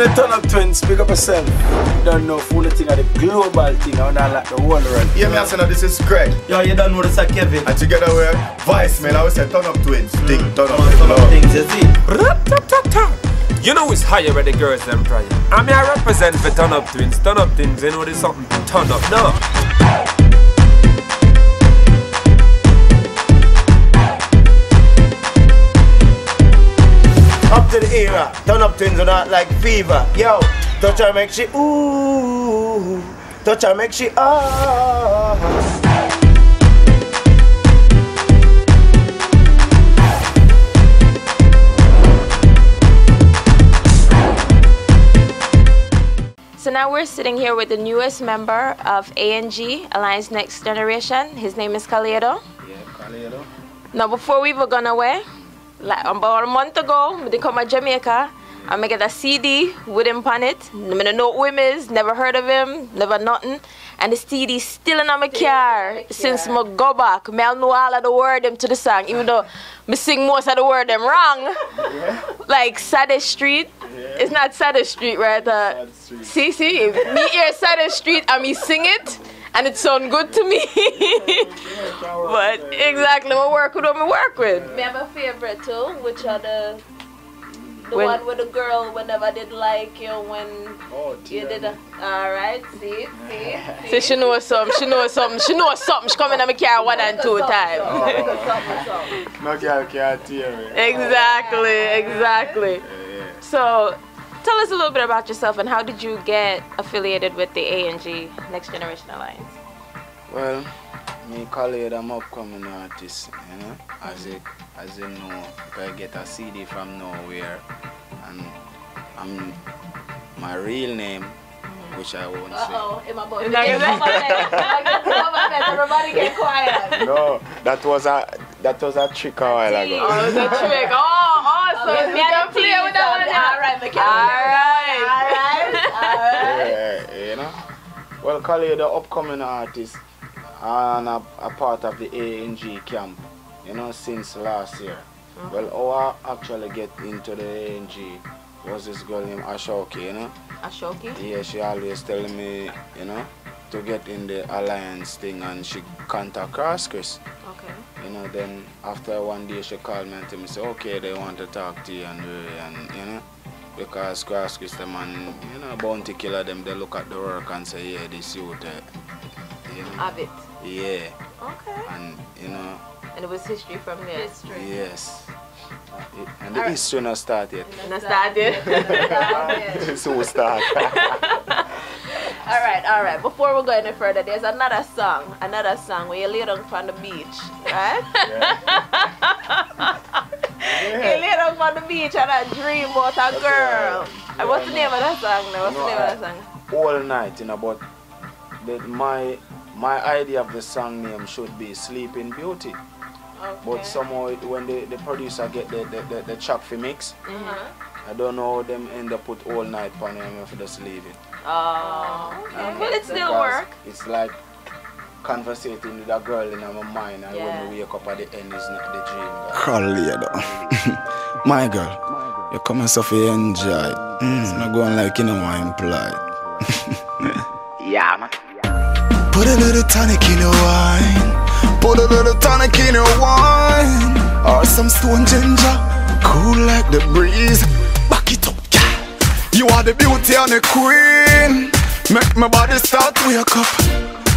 the turn up twins, pick up yourself. You don't know full thing of the global thing, I don't like the whole world. Yeah, me I say this is Craig. Yo, you don't know this is Kevin. And together we're Vice, man. I would say turn up twins. Thing, turn up things, you see. You know it's higher where the girls them try. I mean I represent for turn up twins. Turn up things, you know there's something turn up now. Up to the era, turn up twins are not like fever. Yo, touch her make she ooh, touch her make she ah. So now we're sitting here with the newest member of ANG, Alliance Next Generation. His name is Kalado. Yeah, Kalado. Now before we were gone away, like about a month ago, we come to Jamaica and I get a CD with him on it. I don't know who him is, never heard of him, never nothing. And the CD still in my car since I go back. I know all of the word them to the song, even though I sing most of the word them wrong. Yeah. Like Saddest Street. Yeah. It's not Saddest Street, right? See, me hear Saddest Street and me sing it. And it sounds good to me. But exactly, I work with what I work with. Me have a favorite too, which are the one with the girl whenever I did like you when you did a alright, see. So she knows something, she knows something. She come in my car 1 and 2 times. No girl can't hear me. Exactly. So tell us a little bit about yourself and how did you get affiliated with the ANG Next Generation Alliance? Well, me Kalado, I'm upcoming artist, you know. As you know, I get a CD from nowhere, and I'm my real name, which I won't say. Everybody get quiet. No, that was a trick a while ago. Oh, it was a trick. So Okay, we can play with that one. Yeah, you know. Well, Kalado, the upcoming artist, and a part of the ANG camp, you know, since last year. Well, how I actually get into the ANG was this girl named Ashoki, you know. Ashoki? Yeah, she always telling me, you know, to get in the alliance thing, and she contact Cross Chris. Okay. You know, then after one day she called me and tell me, say, okay, they want to talk to you and you know, because Cross Chris them and, you know, bounty killer them, they look at the work and say, yeah, this youth, you know. Have it. Yeah. Okay. And, you know. And it was history from there. History. Yes. And the history not start yet. Not started. So we start. All right. Before we go any further, there's another song where you lay down on the beach, right? You lay down on the beach and I dream about a girl. And what's the name of that song now? All night, you know, but my idea of the song name should be Sleeping Beauty. Okay. But somehow when the producer get the track for mix, I don't know how them end up put all night on him for just leave it. Oh, okay. But it still work. It's like conversating with a girl in my mind, and when we wake up at the end is not the dream. Kalado. My girl, you come and so enjoy. It's not going like you know what I imply. Yeah, man. Put a little tonic in your wine. Put a little tonic in your wine. Or some stone ginger, cool like the breeze. Back it up, yeah. You are the beauty and the queen. Make my body start wake up.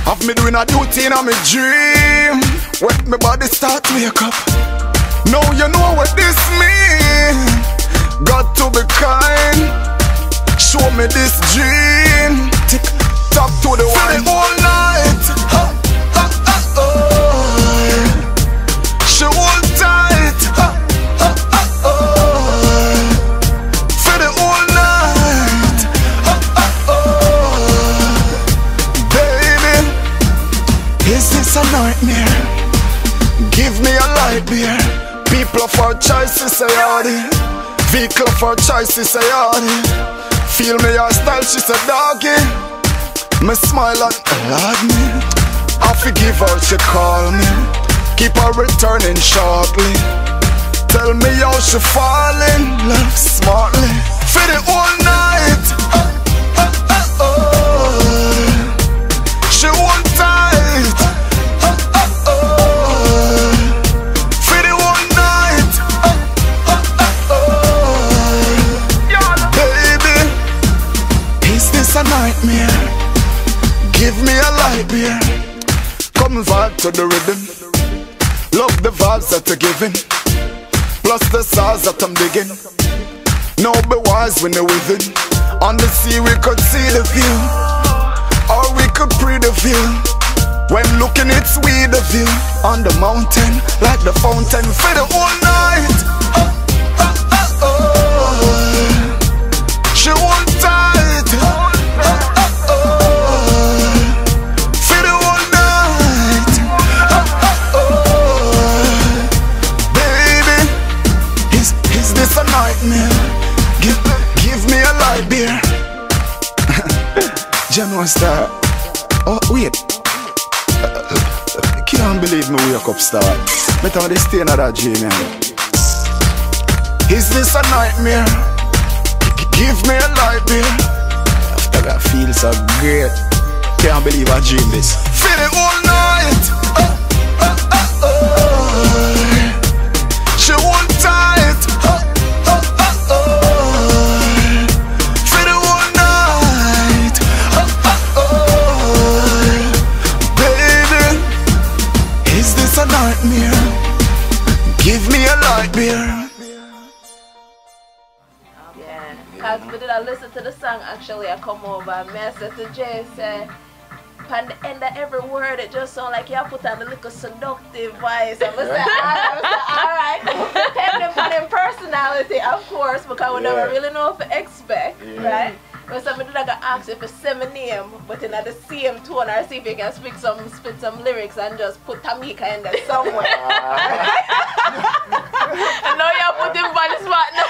Have me doing a duty in my dream. When my body start wake up. Now you know what this means. Got to be kind. Show me this dream. Tick tock to the wine all night. She hold tight. For the whole night. Baby, is this a nightmare? Give me a light beer. People for choices say yardy. Vehicle for choices say yardy. Feel me your style, she said doggy. Me smile and hug me. I forgive her, she call me. Keep her returning shortly. Tell me how she fall in love smartly. For the whole night. Come vibe to the rhythm. Love the vibes that you're giving, plus the stars that I'm digging. Now be wise when you're within. On the sea we could see the view, or we could pre the view. When looking it's we the view. On the mountain, like the fountain, for the whole night. She won't tight. For the whole night. Baby, is this a nightmare? Give me a light beer. January star. Oh wait, can't believe me wake up star. Me thought they stay in that dream, man. Is this a nightmare? Give me a light beer. After that feel so great, can't believe I dream this. Feel it all night. She won't tight. Feel it all night. Baby, is this a nightmare? Give me a light beer. Cause we did I listen to the song actually I come over and I said to Jay say at the end of every word it just sound like you put on a little seductive voice. I was like, alright. Depending on their personality of course because we never really know what to expect, right? But somebody that got asked if it's same name but in the same tone or see if you can spit some lyrics and just put Tamika in there somewhere. And now you're putting on the spot now.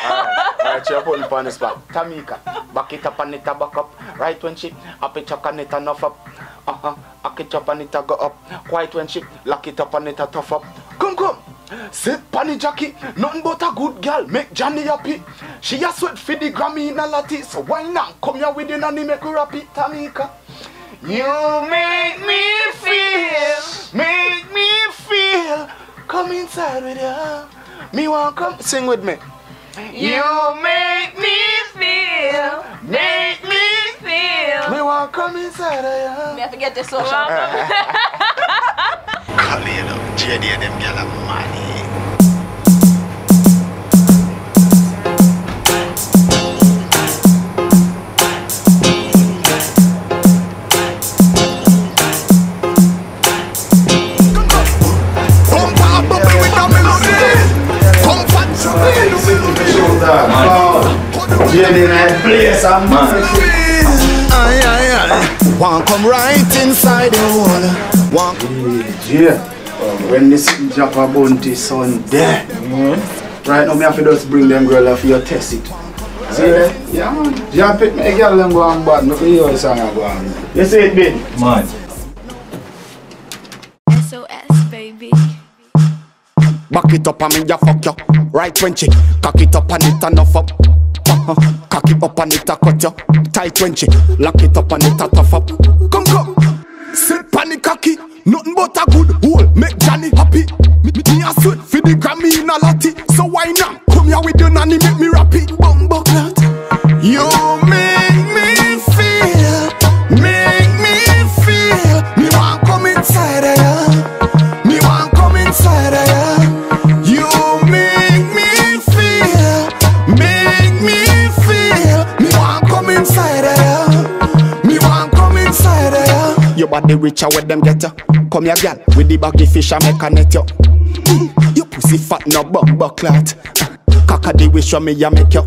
Alright, you're putting on the spot. Tamika, back it up and it back up. Right when she up it up and it enough up. Back it up and it go up. Quiet when she lock it up and it tough up. Come. Sit panny Jackie, nothing but a good girl, make Johnny happy. She a sweat for the Grammy in a latte, so why not come here with the nanny make her happy, Tamika? You make me feel, come inside with you. Me want come sing with me. You make me feel, me want come inside of you. Me have to get this social. Kalado, JD and them gyal are money. Want come right inside the wall. When this drop a bounty son there. Right now me have to just bring them girl off your test it. See that? Yeah man. Just pick me a girl and go on bad. Look at your song and go on. You see it Ben? Man. SOS baby. Back it up and me ya fuck you. Right when chick, cock it up and it enough up. Cock it up and it a cut you. Tight when chick, lock it up and it a tough up. Come. Sit panic cocky, nothing but a good hole. Make Johnny happy. Me a sweat for the Grammy in a latte. So why not come here with your nanny make me rap it. Bumbo clat. You make me feel. Me want come inside of ya. Me want come inside of ya. You make me feel. Me want come inside of ya. Me want come inside of ya. Your body richer where them get ya. Come here girl, with the baggy fish I make a net yo. Your pussy fat no bumbo clat. Cock a the wish me ya make you.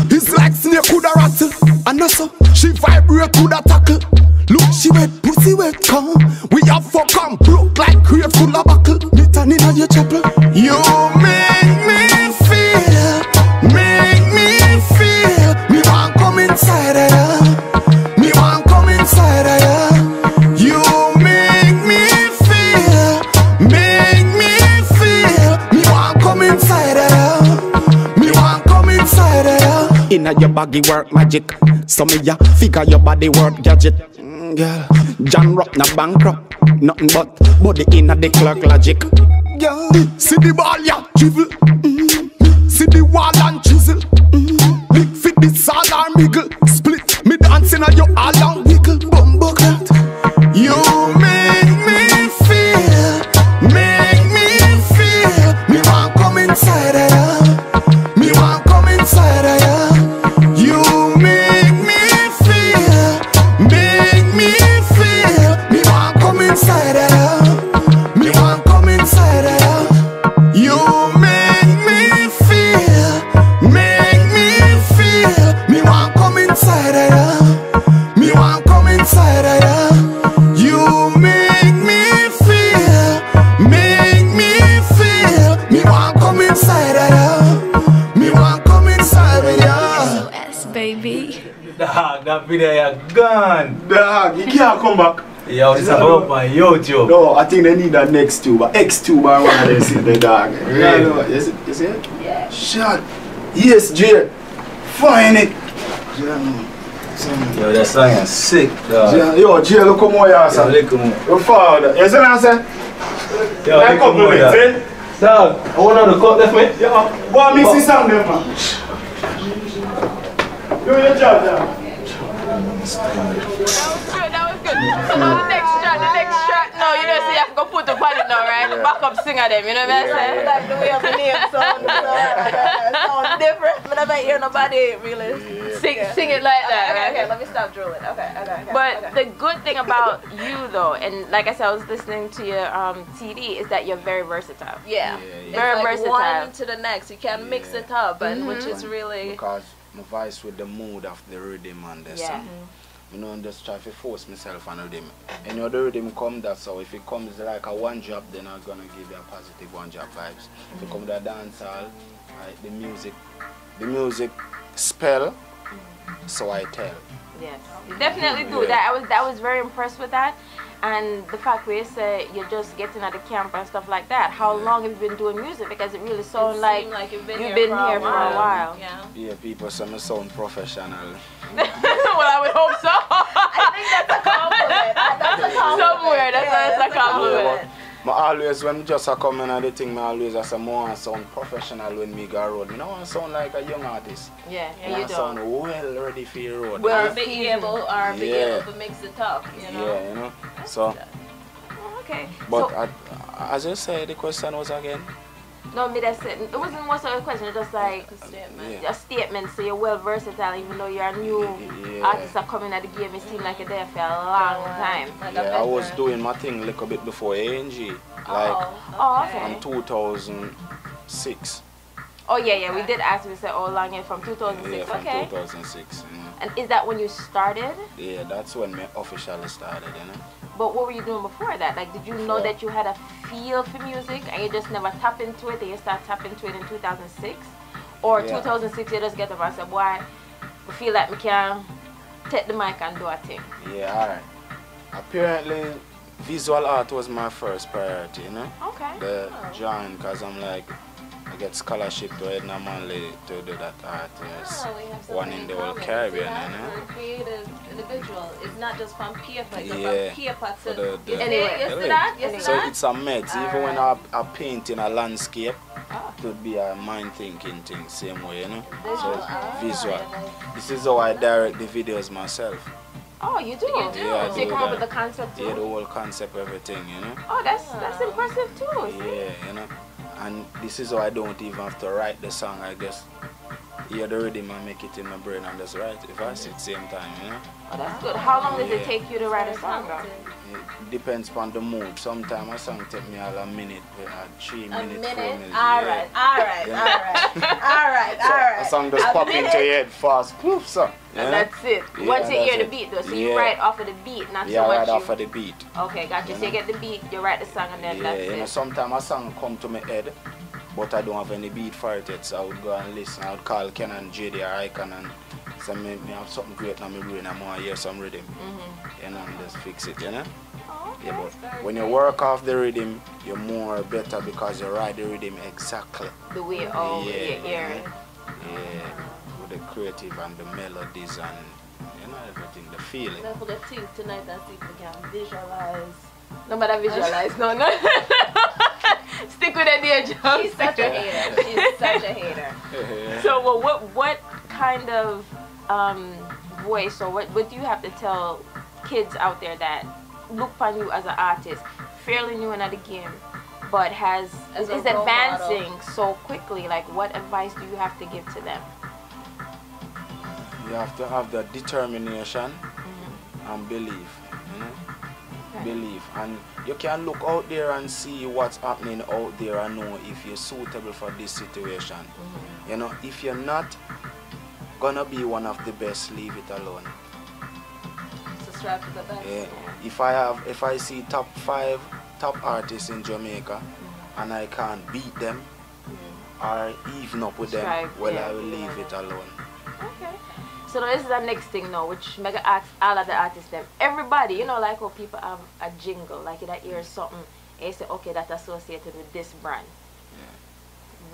It's like snake coulda rattle. And also, she vibrate coulda tackle. Look, she wet, pussy wet, come. We have fuck come, broke like crate full of buckle. Me turn in on your chapel. You make me feel. Me want come inside of ya. Me want come inside of ya. You make me feel. Me want come inside of ya. Me want come inside of ya. Inna your baggy work magic. So me ya figure your body work gadget. Girl, John Rock na bankrupt. Nothing but body inna the clock logic. Girl, see the ball ya dribble. See the wall and chisel. Big fit the sal and wiggle. Split me dancing at your all and wiggle. Bumbo clat. You make me video, you're gone. Dog, you can't come back. Yo, this is up on YouTube. No, I think they need a next tube, a X tube or one of them sit there, dog. Yeah, no, you see it? Yeah. Shot. Yes, Jay. Find it. Yeah, man. Yo, that song is sick, dog. Yo, Jay, look how more you are, son. Look more. Your father. You see what I'm saying? Yo, Like compliment, eh? Dog, I want to cut left me. Yeah. Go and mix this song there, man. Do your job, dog. That was good. So now the next track, no, you know, so you have to go put up on it now, right? Yeah. Backup singer them, you know what I'm saying? Like the way of the name sounds sounds different. But I don't hear nobody really Sing it like that, right? Okay, let me stop drooling. Okay. But the good thing about you though, and like I said, I was listening to your CD, is that you're very versatile. Yeah. Very It's like versatile. one to the next. You can mix it up, and which is really Because my voice with the mood of the rhythm and the song. You know, and just try to force myself on rhythm. And you know, the rhythm come that, so if it comes like a one drop, then I'm gonna give you a positive one drop vibes. If it come to a dance hall, like the music spell, so I tell. Yes, you definitely do that. I was very impressed with that, and the fact where you say you're just getting at the camp and stuff like that. How long have you been doing music? Because it really sounds like you've been here here for a while. Yeah, people say me sound professional. Well, I would hope so. I think that's a compliment. That's a compliment. Somewhere, that's a compliment. I always, when just come in and the thing, I always say, I want to sound professional when me go road. I don't want to sound like a young artist. Yeah, I want to sound well ready for your road. Well, be able to mix it up, you know. Yeah, you know. So, okay. but So, as you say, the question was again? no, me that's it. It wasn't much of a question. It's just like a statement. So you're well versatile, even though you're a new artist are coming at the game. It seems like you're there for a long time. Yeah, I was doing my thing a little bit before ANG, like okay. from 2006. Oh yeah, we did ask. We said, oh, long year from 2006. Yeah, from Okay. 2006. You know. And is that when you started? Yeah, that's when me officially started, you know. But what were you doing before that? Like, did you know that you had a feel for music and you just never tap into it and you start tapping into it in 2006? Or 2006 you just get up and say, boy, I feel like we can take the mic and do a thing? Yeah, alright. Apparently, visual art was my first priority, you know. Okay. The drawing, because I'm like, I get scholarship to Edna Manley to do that art. Yes. One in the whole Caribbean, you know. Creative individual. It's not just from paper. It's Yeah. from paper For to anyway. So it's a meds. Even when I paint in a landscape, it would be a mind thinking thing, same way, you know. So it's visual. This is how I direct the videos myself. Oh, you do? Yeah, so you come up with the concept too? Yeah, the whole concept, everything, you know. Oh, that's impressive too. Yeah, you know. And this is how I don't even have to write the song. I just hear the rhythm and make it in my brain and just write it if I sit at the same time, you know. Oh, that's good. How long does it take you to write a song, though? It depends on the mood. Sometimes a song take me all a minute, 3 minutes, 4 minutes. Alright. A song just pop into your head fast, poof, so. And that's it. Yeah, Once you hear that's the beat, though, so you write off of the beat, not so much. Yeah, right off of the beat. Okay, gotcha. So you get the beat, you write the song, and then that's you know, it. sometimes a song come to my head, but I don't have any beat for it yet, so I would go and listen. I would call Ken and JD or Icon and say, me have something great in my brain, I want to hear some rhythm. You know, and just fix it, you know? Yeah, but when you work off the rhythm, you're more better because you write the rhythm exactly the way you hear it. Yeah, with the creative and the melodies and you know everything, the feeling. That's what I think tonight and see if we can visualize. No matter visualize, no. Stick with the day job. She's such a hater. She's such a hater. So what kind of voice or what do you have to tell kids out there that look upon you as an artist, fairly new in the game, but is advancing so quickly? Like, what advice do you have to give to them? You have to have the determination and belief, you know? Belief. And you can look out there and see what's happening out there and know if you're suitable for this situation. You know, if you're not gonna be one of the best, leave it alone. Strive for the best. Yeah. If I see top 5 top artists in Jamaica and I can't beat them or even up with them, well, I will leave it alone. Okay. so this is the next thing now, which mega ask all of the artists them. Everybody, you know, like how people have a jingle, like you hear something, and you say, okay, that's associated with this brand.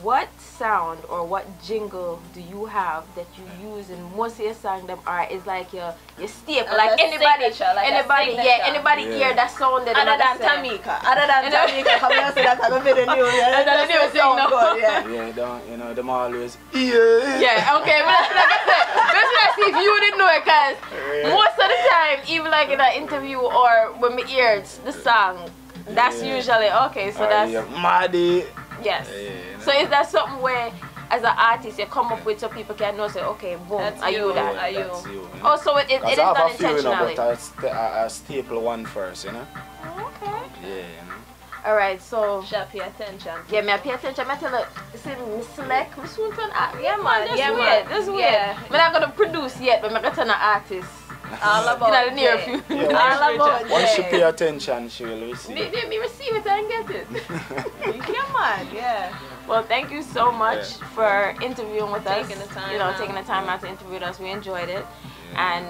What sound or what jingle do you have that you use in most of your songs them are is like your staple, like anybody hear that sound that other than Tamika, come here say that I'm a video new, yeah, them always okay, but like I said, let's see if you didn't know it, because most of the time, even like in an interview or when we hear the song, that's usually okay, so that's Maddie. Yes. So is that something where, as an artist, you come up with so people can know, say, okay, boom, are you that? Are you? Oh, so it is done intentionally. But I staple one first, you know? Okay. Yeah, you know. Alright, so... Shall pay attention. Yeah, me pay attention. I tell you, see, me select, me soon turn artist. Yeah, man. That's weird. I'm not going to produce yet, but I'm going to turn an artist. All about in the near future. All about once she pay attention, she will receive it. Me receive it and get it. Yeah, man. Yeah. Well, thank you so much for interviewing with us. Taking the time taking the time out to interview us. We enjoyed it. And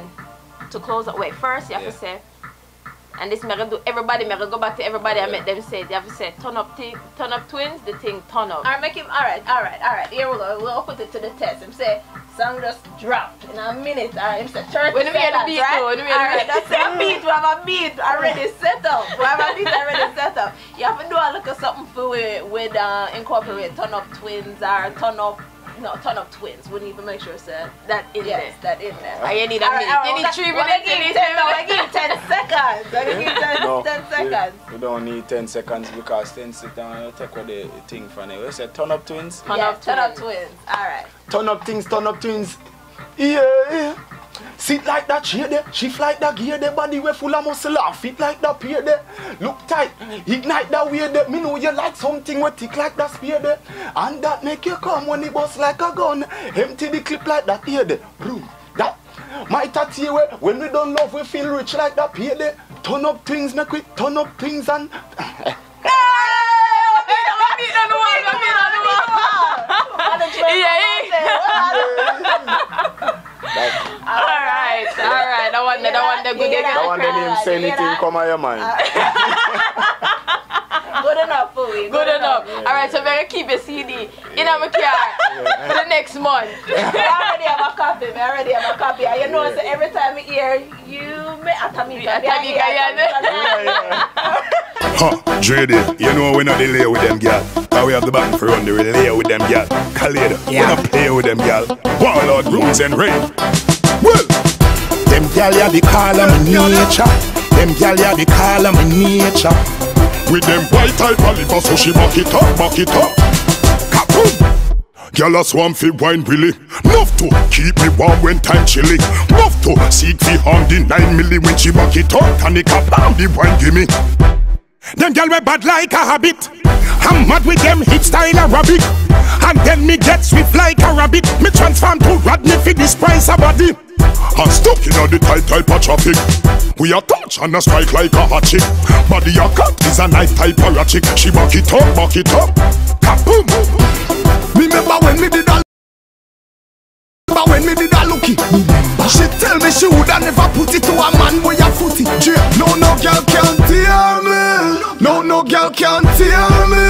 to close up, wait, first you have to say, and this me do everybody, me go back to everybody I met them say, you have to say, turn up twins, the thing turn up. Alright, make him, alright. Here we go. We'll put it to the test. Him say, song just dropped in a minute. Alright, him say 30 when we hear the beat, right? Alright, that's a beat. We have a beat already set up. You have to do a little something for with incorporate turn up twins or turn up twins. Wouldn't even make sure say that in there. That in there. You need a minute. You need 3 minutes. I give 10 seconds. I give 10 seconds. You don't need 10 seconds because 10 seconds take away the thing from it. We say turn up twins. Turn up twins. Alright. Turn up twins. Yeah. Sit like that chair there, shift like that gear there, body way full of muscle off, fit like that peer there. Look tight, ignite that way there. Me know you like something with tick like that spear there. And that make you come when it bust like a gun. Empty the clip like that here there. Boom. That my tattoo way, when we don't love we feel rich like that peer there. Turn up things, make we turn up things and Alright, I want the good again. I want the name say anything come on your mind. Good enough for me. Good enough. Alright, so we're gonna keep a CD in our car for the next month. I already have a copy. And you know, so every time I hear you make a Tamika. JD, you know we not delay with them girl. Now we have the button for run the relay with them girl. Kalado, we not play with them girl. Warlord, roots and rain. Well, them girl ya the call of my nature. Them girl ya the call of my nature. With them white type of liver, so she back it up. Kaboom! Girl a swam fi wine willy. Enough to keep me warm when time chilly. Enough to seek fi on the 9 milli when she back it up. And the cap and the wine gimme. Them girl we bad like a habit. I'm mad with them hit style Arabic. And then me get swift like a rabbit. Me transform to Rodney for this price of body. I'm stuck in the tight type of traffic. We are touch and a strike like a hot chick. Body a cut is a nice type of a chick. She back it up. Kaboom! Remember when me did a lookie. She tell me she woulda never put it to a man where you foot it. No girl can't tear me. No girl can't tear me.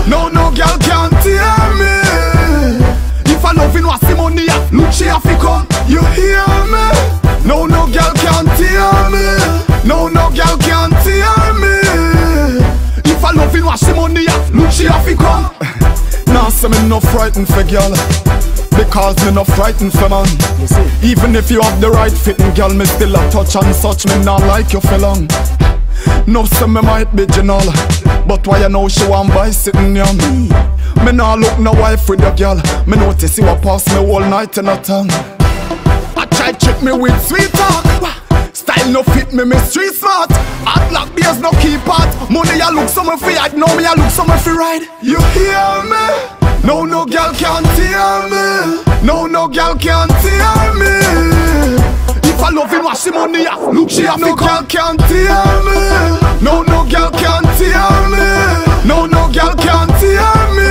No girl can't tear me. If I loving was money, look she have to come. You hear me? No girl can't tear me. No girl can't tear me. If I loving was money, look she have to come. Now say me no frightened for girl, because me no frightened for man. Even if you have the right fitting girl, me still a touch and such. Me not like you for long. No say me might be general, but why you know she want buy sitting near me? Me nah look no wife with the girl. Me notice you a pass me all night in a tongue. I try trick me with sweet talk. Style no fit me street smart. Hot black beers no keep hot. Money I look somewhere for hide. Know me I look somewhere for ride. You hear me? No girl can't tear me. No girl can't tear me. If I love him, wash him money, look she have no girl can't tear me. No girl can't tear me. No girl can't tear me.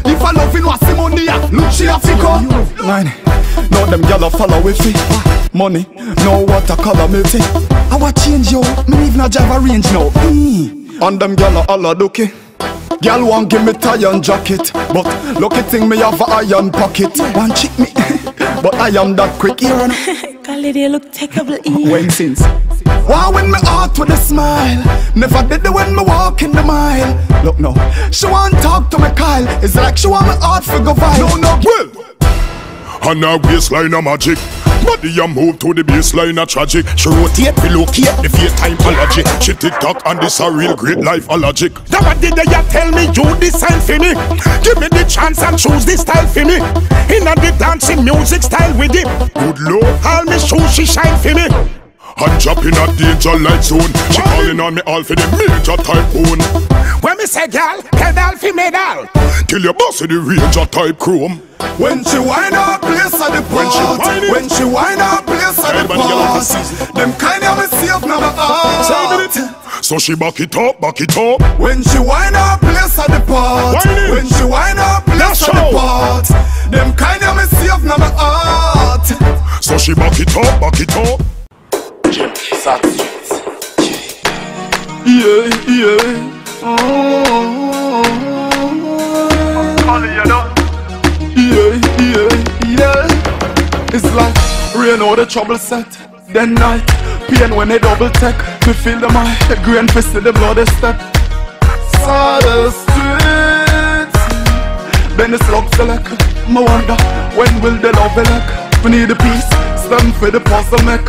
If I love him, wash him money, look she have to come. Now them gyal follow with it. Money, no watercolor me take. I want change yo, me even a drive a range now. And them gyal all a dookie. Gyal want give me tie and jacket, but lucky thing me have a iron pocket. One chick me, but I am that quick here and Kalado look takeable. when since. Wow, when me heart with a smile. Never did it when me walk in the mile. Look now, she want talk to me Kyle. It's like she want me heart for go vibe. No, well. And her waistline a magic. Body a move to the baseline a tragic. She rotate, relocate, the fate time allergy. She tick-tock and this a real great life allergic. Never did they tell me you design for me. Give me the chance and choose this style for me. Inna the dancing music style with it. Good Lord, all me shoes she shine for me. I'm dropping a danger light zone. She calling on me all for the major typhoon. When me say gal, pedal fi medal. Till your boss in the ranger type chrome. When she wind up, place at the part. When she wind up, place at the part. Them kind of me safe now my heart. So she back it up, back it up. When she wind up, place at the part. When she wind up, place at the part. Them kind of me safe now my heart. So she back it up, back it up. Yeah, yeah. Yeah. It's like rain or the trouble set. Then night, pain when they double take. Me feel the mind, the grain fist in the blood step. Sada streets. Then the slug select. Me wonder, when will the love elect? We need a piece, stand for the puzzle make.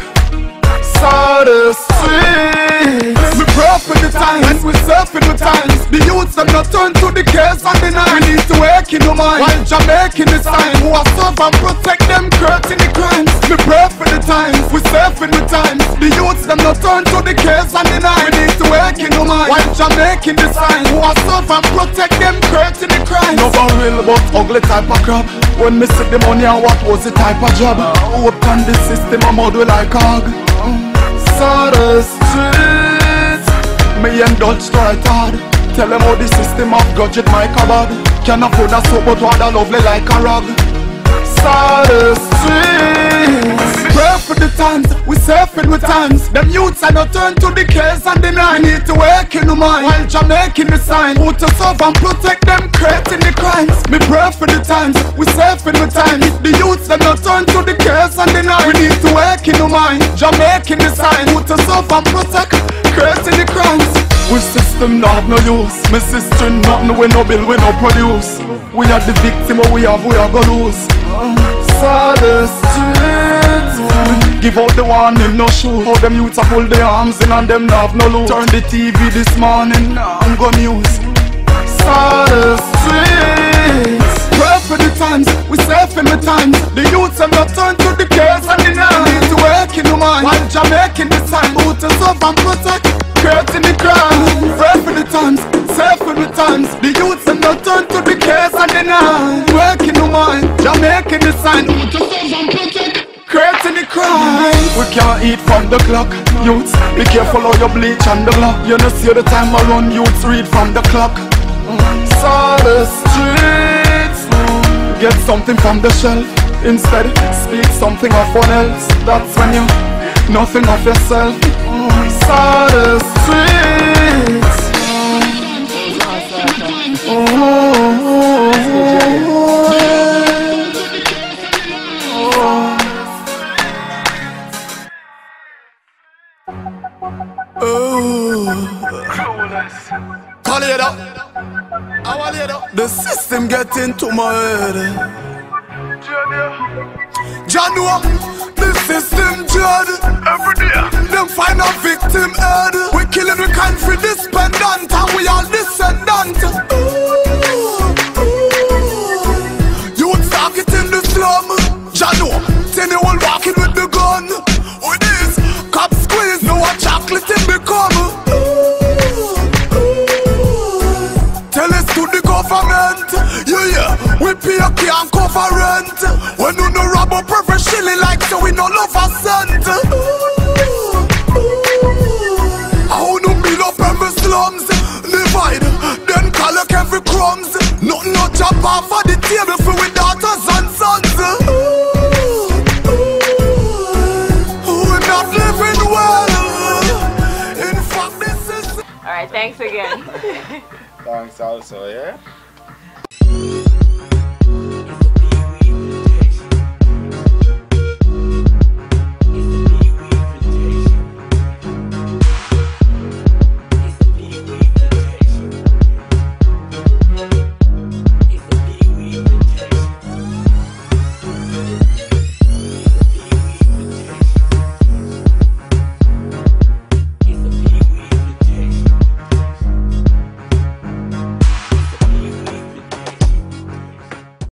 Sada streets. We pray for the times, we surfing the times. The youths them not turn to the cares and the night. We need to wake in the mind, while Jamaican the sign. Who are serve and protect them curtain the crimes. We pray for the times, we surfing the times. The youths them not turn to the cares and the night. We need to wake in the mind, while Jamaican the sign. Who are serve and protect them curtain the crimes. No real but ugly type of crap. When me see the money and what was the type of job. Open the system and mud like a hog. Sada streets. Me indulge right hard. Tell them how the system of gadget my cupboard. Can't afford a soap but water lovely like a rug. Sada streets. Pray for the times, we surfing with times. Them youths are not turn to the cares and the night. Need to wake in the mind, while Jamaican the sign. Who to serve and protect them creating the crimes. Me pray for the times, we surfing with times. The youths are not turn to the cares and the night. We need to wake in the mind, Jamaican the sign. Who to serve and protect creating the crimes. We system not have no use. My sister nothing, we no bill, we no produce. We are the victim, we are gonna lose. Sada streets. Give out the warning, no shoot. How them youths a pull their arms in and them not have no loot. Turn the TV this morning, I'm gonna use. Sada streets. Pray for the times, we surfing the times. The youths have not turned to the cares and the night. Need to work in the mind, while Jamaican the time. Who to serve and protect, creating the crime. Pray for the times, surfing the times. The youths have not turned to the cares and the night. Work in the mind, Jamaican the sign. Who to serve and protect, creating the crime. We can't eat from the clock. Youths, be careful how you bleach on the block. You know see the time I run, youths read from the clock. Sada streets. Get something from the shelf. Instead, speak something of one else. That's when you nothing of yourself. Sada streets. The system get into my head. John, the system dread. Every day, them find a victim head. We killing the country dependent, and we all descendant. Youth talk it in the slum. John, ten year old walking with the gun. With this, cop squeeze, no one chocolate in become. Tell us to the government, yeah, we pay a key and cover rent. When you no rob up every shilling like so we no love a cent. How no build up every slums, divide, then collect every crumbs. Nothing no jump off of the table for we daughters and sons. thanks again. Thanks also, yeah?